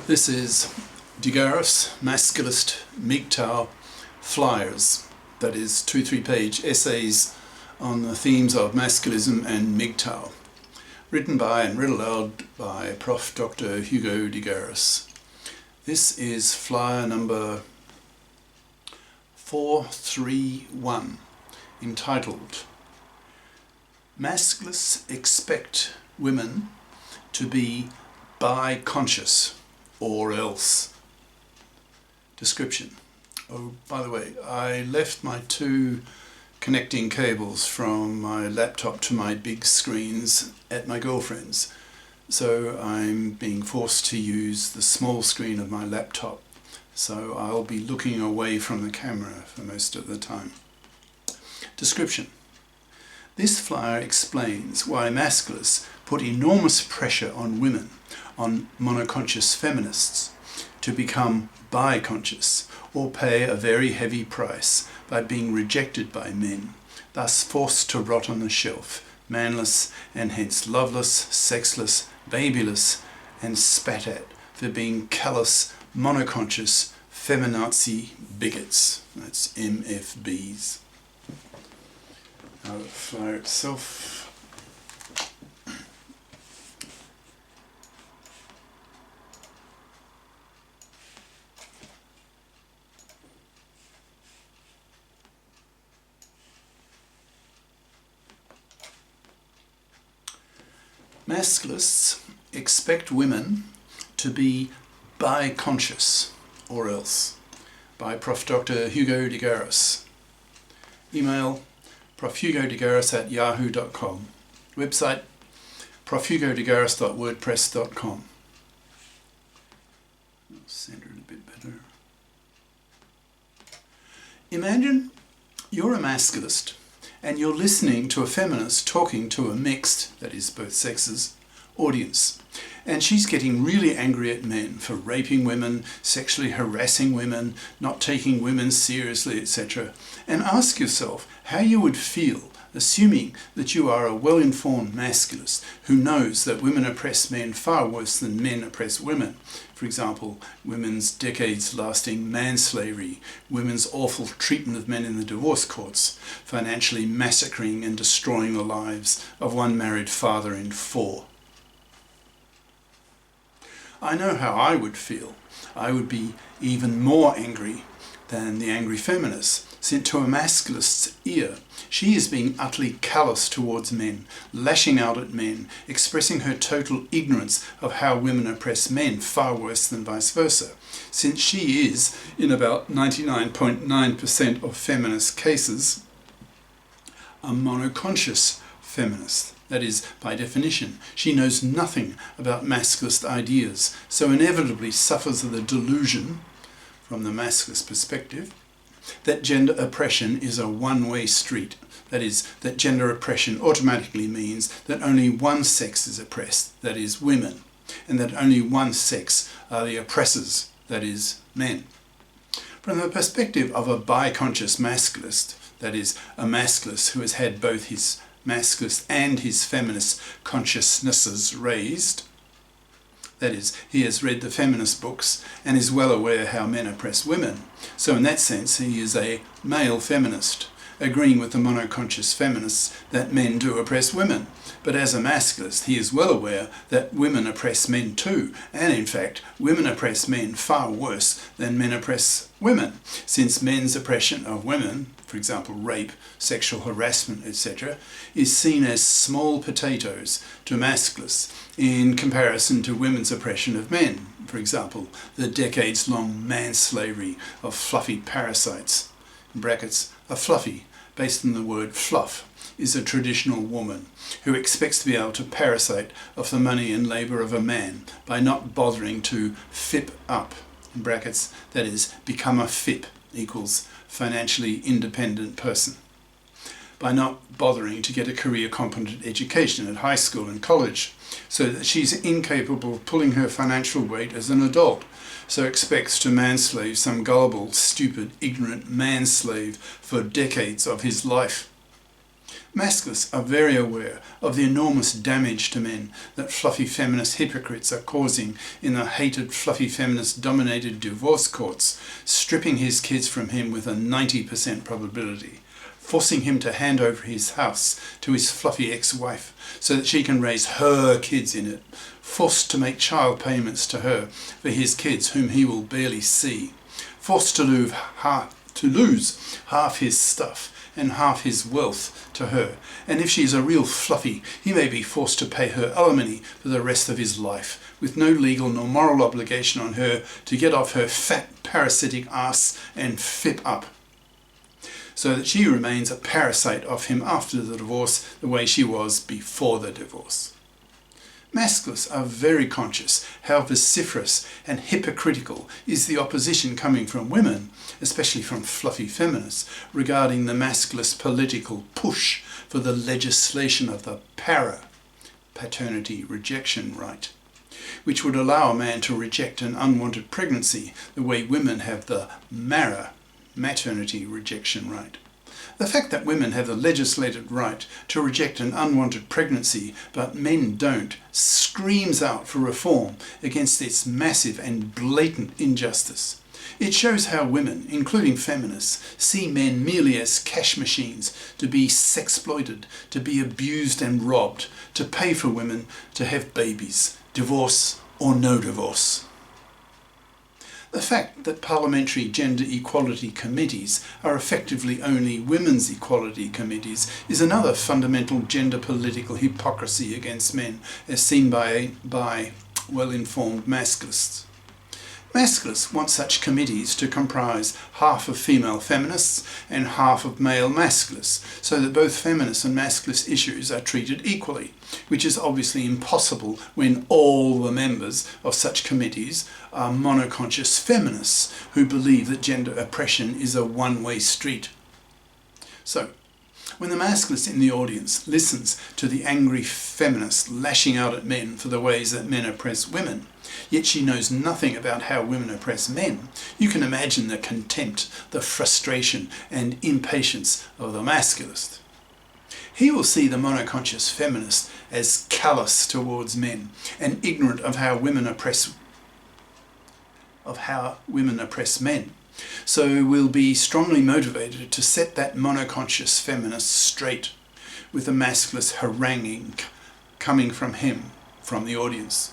This is GARIS, Masculist, MGTOW flyers, that is 2-3 page essays on the themes of masculism and MGTOW, written by and read aloud by Prof. Dr. Hugo de Garis. This is flyer number 431, entitled Masculists Expect Women to be Biconscious or else. Description. Oh, by the way, I left my two connecting cables from my laptop to my big screens at my girlfriend's, so I'm being forced to use the small screen of my laptop, so I'll be looking away from the camera for most of the time. Description. This flyer explains why masculists put enormous pressure on women, on monoconscious feminists, to become biconscious or pay a very heavy price by being rejected by men, thus forced to rot on the shelf, manless and hence loveless, sexless, babyless and spat at for being callous, monoconscious, feminazi bigots. That's MFBs. Now the flyer itself. Masculists expect women to be biconscious or else, by Prof. Dr. Hugo de Garis. Email profhugodegaris@yahoo.com. Website profhugodegaris.wordpress.com. I'll center it a bit better. Imagine you're a masculist and you're listening to a feminist talking to a mixed, that is both sexes, audience. And she's getting really angry at men for raping women, sexually harassing women, not taking women seriously, etc. And ask yourself how you would feel, assuming that you are a well-informed masculist who knows that women oppress men far worse than men oppress women. For example, women's decades-lasting manslavery, women's awful treatment of men in the divorce courts, financially massacring and destroying the lives of one married father in 4. I know how I would feel. I would be even more angry than the angry feminist, since to a masculist's ear, she is being utterly callous towards men, lashing out at men, expressing her total ignorance of how women oppress men, far worse than vice versa, since she is, in about 99.9% of feminist cases, a monoconscious feminist. That is, by definition, she knows nothing about masculist ideas, so inevitably suffers of the delusion, from the masculist perspective, that gender oppression is a one-way street. That is, that gender oppression automatically means that only one sex is oppressed, that is, women, and that only one sex are the oppressors, that is, men. From the perspective of a biconscious masculist, that is, a masculist who has had both his masculist and his feminist consciousnesses raised, that is, he has read the feminist books and is well aware how men oppress women. So in that sense, he is a male feminist, agreeing with the monoconscious feminists that men do oppress women. But as a masculist, he is well aware that women oppress men too, and in fact, women oppress men far worse than men oppress women, since men's oppression of women, for example rape, sexual harassment, etc., is seen as small potatoes to masculists in comparison to women's oppression of men, for example the decades-long manslavery of fluffy parasites. In brackets, a fluffy, based on the word fluff, is a traditional woman who expects to be able to parasite off the money and labour of a man by not bothering to fip up, in brackets, that is, become a fip equals financially independent person, by not bothering to get a career competent education at high school and college, so that she's incapable of pulling her financial weight as an adult, so expects to manslave some gullible, stupid, ignorant manslave for decades of his life. Masculists are very aware of the enormous damage to men that fluffy feminist hypocrites are causing in the hated fluffy feminist dominated divorce courts, stripping his kids from him with a 90% probability, forcing him to hand over his house to his fluffy ex-wife so that she can raise her kids in it, forced to make child payments to her for his kids whom he will barely see, forced to lose half his stuff and half his wealth to her, and if she is a real fluffy, he may be forced to pay her alimony for the rest of his life, with no legal nor moral obligation on her to get off her fat parasitic ass and fip up, so that she remains a parasite of him after the divorce the way she was before the divorce. Masculists are very conscious how vociferous and hypocritical is the opposition coming from women, especially from fluffy feminists, regarding the masculist political push for the legislation of the paternity rejection right, which would allow a man to reject an unwanted pregnancy the way women have the maternity rejection right. The fact that women have the legislated right to reject an unwanted pregnancy but men don't screams out for reform against its massive and blatant injustice. It shows how women, including feminists, see men merely as cash machines to be sexploited, to be abused and robbed, to pay for women to have babies, divorce or no divorce. The fact that parliamentary gender equality committees are effectively only women's equality committees is another fundamental gender political hypocrisy against men, as seen by well-informed masculists. Masculists want such committees to comprise half of female feminists and half of male masculists, so that both feminist and masculist issues are treated equally, which is obviously impossible when all the members of such committees are monoconscious feminists who believe that gender oppression is a one-way street. So, when the masculist in the audience listens to the angry feminist lashing out at men for the ways that men oppress women, yet she knows nothing about how women oppress men, you can imagine the contempt, the frustration and impatience of the masculist. He will see the monoconscious feminist as callous towards men and ignorant of how women oppress men. So will be strongly motivated to set that monoconscious feminist straight, with a masculist haranguing coming from him, from the audience.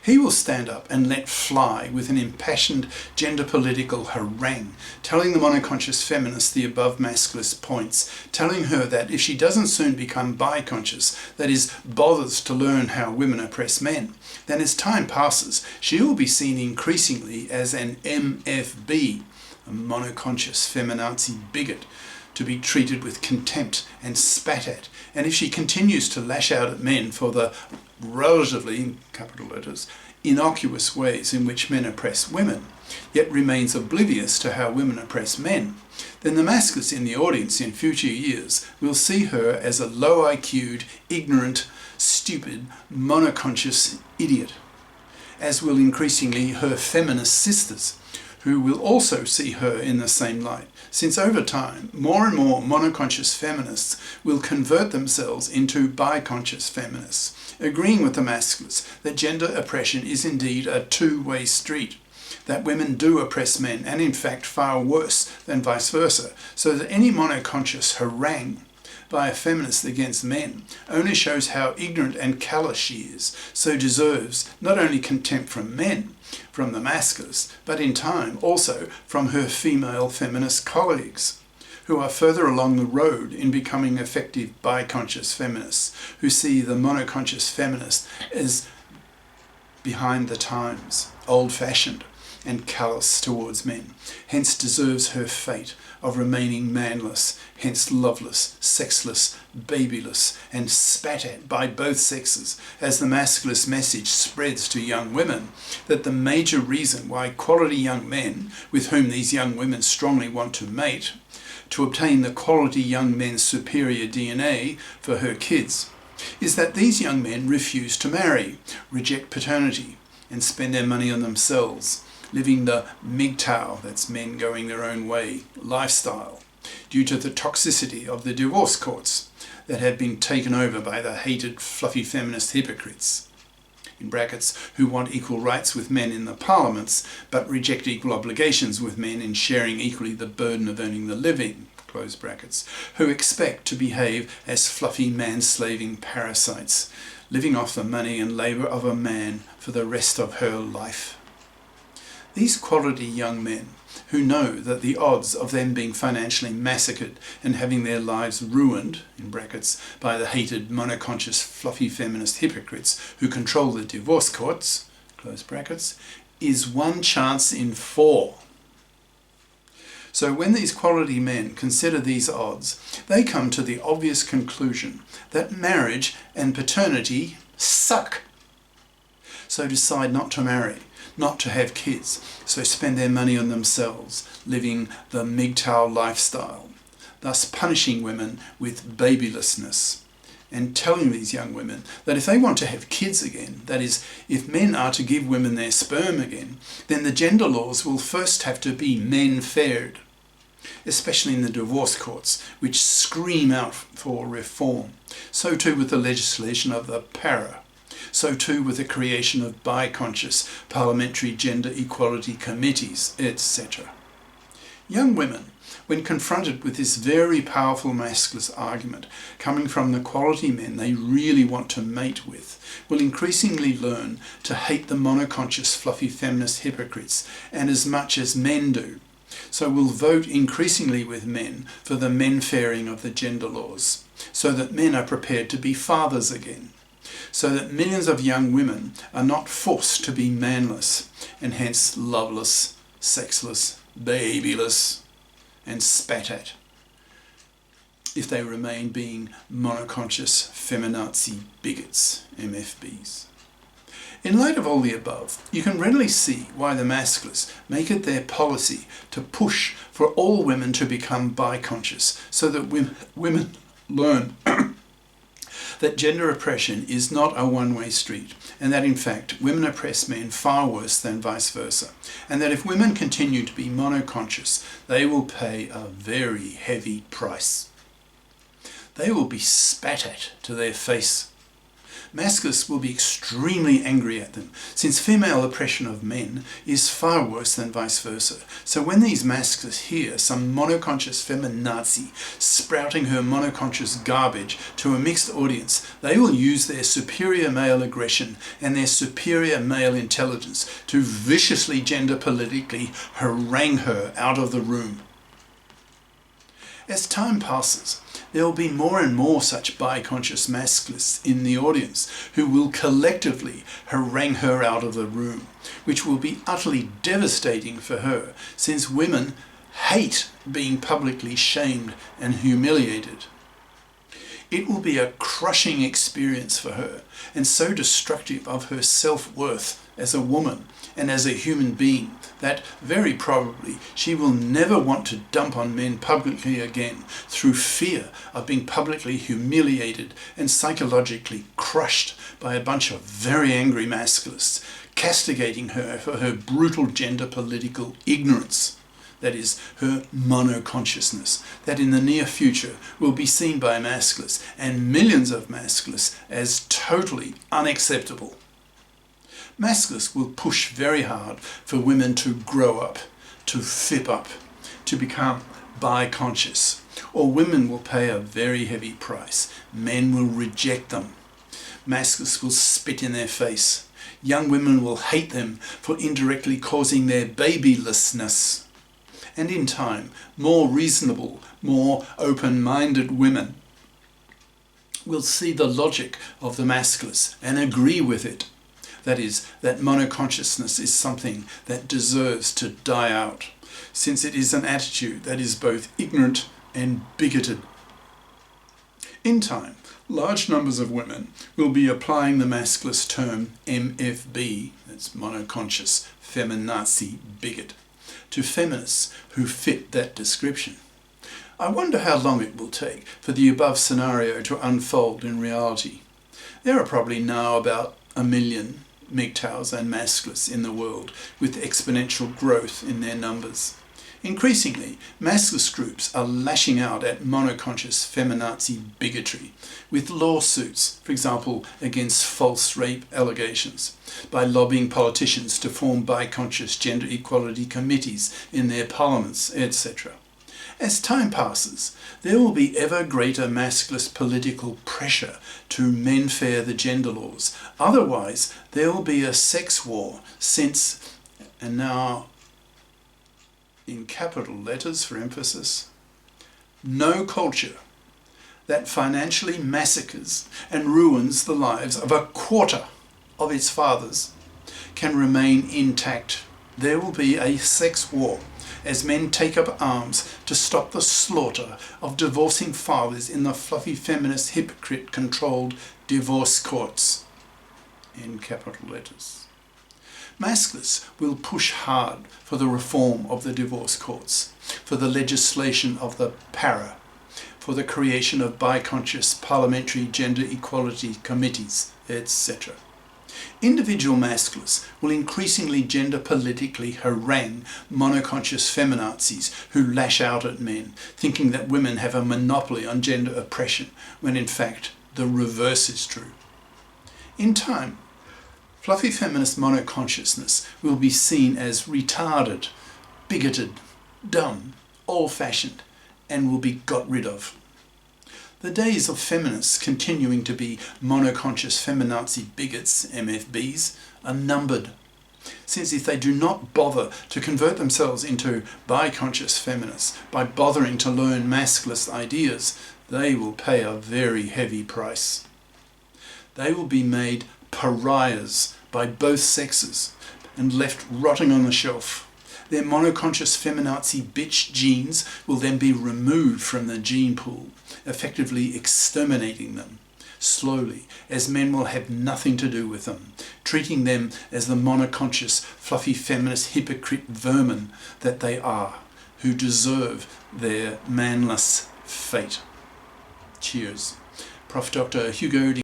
He will stand up and let fly with an impassioned gender political harangue, telling the monoconscious feminist the above masculist points, telling her that if she doesn't soon become biconscious, that is, bothers to learn how women oppress men, then as time passes, she will be seen increasingly as an MFB, a monoconscious feminazi bigot, to be treated with contempt and spat at, and if she continues to lash out at men for the relatively, in capital letters, innocuous ways in which men oppress women, yet remains oblivious to how women oppress men, then the masculists in the audience in future years will see her as a low IQ'd, ignorant, stupid, monoconscious idiot, as will increasingly her feminist sisters, who will also see her in the same light, since over time more and more monoconscious feminists will convert themselves into biconscious feminists, agreeing with the masculists that gender oppression is indeed a two-way street, that women do oppress men, and in fact far worse than vice versa, so that any monoconscious harangue by a feminist against men only shows how ignorant and callous she is, so deserves not only contempt from men, from the masculists, but in time also from her female feminist colleagues, who are further along the road in becoming effective biconscious feminists, who see the monoconscious feminist as behind the times, old-fashioned and callous towards men, hence deserves her fate of remaining manless, hence loveless, sexless, babyless, and spat at by both sexes, as the masculist message spreads to young women that the major reason why quality young men, with whom these young women strongly want to mate, to obtain the quality young men's superior DNA for her kids, is that these young men refuse to marry, reject paternity, and spend their money on themselves, living the MGTOW, that's men going their own way, lifestyle, due to the toxicity of the divorce courts that have been taken over by the hated fluffy feminist hypocrites, in brackets, who want equal rights with men in the parliaments but reject equal obligations with men in sharing equally the burden of earning the living, close brackets, who expect to behave as fluffy man-slaving parasites, living off the money and labour of a man for the rest of her life. These quality young men, who know that the odds of them being financially massacred and having their lives ruined, in brackets, by the hated monoconscious fluffy feminist hypocrites who control the divorce courts, close brackets, is 1 chance in 4. So when these quality men consider these odds, they come to the obvious conclusion that marriage and paternity suck. So decide not to marry, not to have kids, so spend their money on themselves, living the MGTOW lifestyle, thus punishing women with babylessness, and telling these young women that if they want to have kids again, that is, if men are to give women their sperm again, then the gender laws will first have to be men-faired, especially in the divorce courts, which scream out for reform. So too with the legislation of the para. So too with the creation of Biconscious parliamentary gender equality committees, etc. Young women, when confronted with this very powerful masculist argument coming from the quality men they really want to mate with, will increasingly learn to hate the monoconscious fluffy feminist hypocrites, and as much as men do. So will vote increasingly with men for the men-fairing of the gender laws, so that men are prepared to be fathers again, so that millions of young women are not forced to be manless, and hence loveless, sexless, babyless, and spat at, if they remain being monoconscious feminazi bigots, MFBs. In light of all the above, you can readily see why the Masculists make it their policy to push for all women to become biconscious, so that women learn that gender oppression is not a one-way street, and that in fact women oppress men far worse than vice versa, and that if women continue to be monoconscious, they will pay a very heavy price. They will be spat at to their face. Masculists will be extremely angry at them, since female oppression of men is far worse than vice versa. So when these masculists hear some monoconscious feminazi sprouting her monoconscious garbage to a mixed audience, they will use their superior male aggression and their superior male intelligence to viciously gender politically harangue her out of the room. As time passes, there will be more and more such biconscious masculists in the audience who will collectively harangue her out of the room, which will be utterly devastating for her, since women hate being publicly shamed and humiliated. It will be a crushing experience for her, and so destructive of her self-worth as a woman and as a human being that very probably she will never want to dump on men publicly again, through fear of being publicly humiliated and psychologically crushed by a bunch of very angry masculists, castigating her for her brutal gender political ignorance. That is, her monoconsciousness, that in the near future will be seen by masculists and millions of masculists as totally unacceptable. Masculists will push very hard for women to grow up, to fip up, to become biconscious, or women will pay a very heavy price. Men will reject them. Masculists will spit in their face. Young women will hate them for indirectly causing their babylessness. And in time, more reasonable, more open-minded women will see the logic of the masculists and agree with it. That is, that monoconsciousness is something that deserves to die out, since it is an attitude that is both ignorant and bigoted. In time, large numbers of women will be applying the masculist term MFB, that's monoconscious feminazi bigot, to feminists who fit that description. I wonder how long it will take for the above scenario to unfold in reality. There are probably now about 1 million MGTOWs and Masculists in the world, with exponential growth in their numbers. Increasingly, masculist groups are lashing out at monoconscious feminazi bigotry with lawsuits, for example, against false rape allegations, by lobbying politicians to form biconscious gender equality committees in their parliaments, etc. As time passes, there will be ever greater masculist political pressure to men-fair the gender laws. Otherwise, there will be a sex war since, and now in capital letters for emphasis, no culture that financially massacres and ruins the lives of a quarter of its fathers can remain intact. There will be a sex war as men take up arms to stop the slaughter of divorcing fathers in the fluffy feminist hypocrite-controlled divorce courts, in capital letters. Masculists will push hard for the reform of the divorce courts, for the legislation of the para, for the creation of biconscious parliamentary gender equality committees, etc. Individual masculists will increasingly gender politically harangue monoconscious feminazis who lash out at men, thinking that women have a monopoly on gender oppression, when in fact the reverse is true. In time, fluffy feminist monoconsciousness will be seen as retarded, bigoted, dumb, old-fashioned, and will be got rid of. The days of feminists continuing to be monoconscious feminazi bigots, MFBs, are numbered, since if they do not bother to convert themselves into biconscious feminists by bothering to learn masculist ideas, they will pay a very heavy price. They will be made pariahs by both sexes and left rotting on the shelf. Their monoconscious feminazi bitch genes will then be removed from the gene pool, effectively exterminating them slowly, as men will have nothing to do with them, treating them as the monoconscious fluffy feminist hypocrite vermin that they are, who deserve their manless fate. Cheers. Prof. Dr. Hugo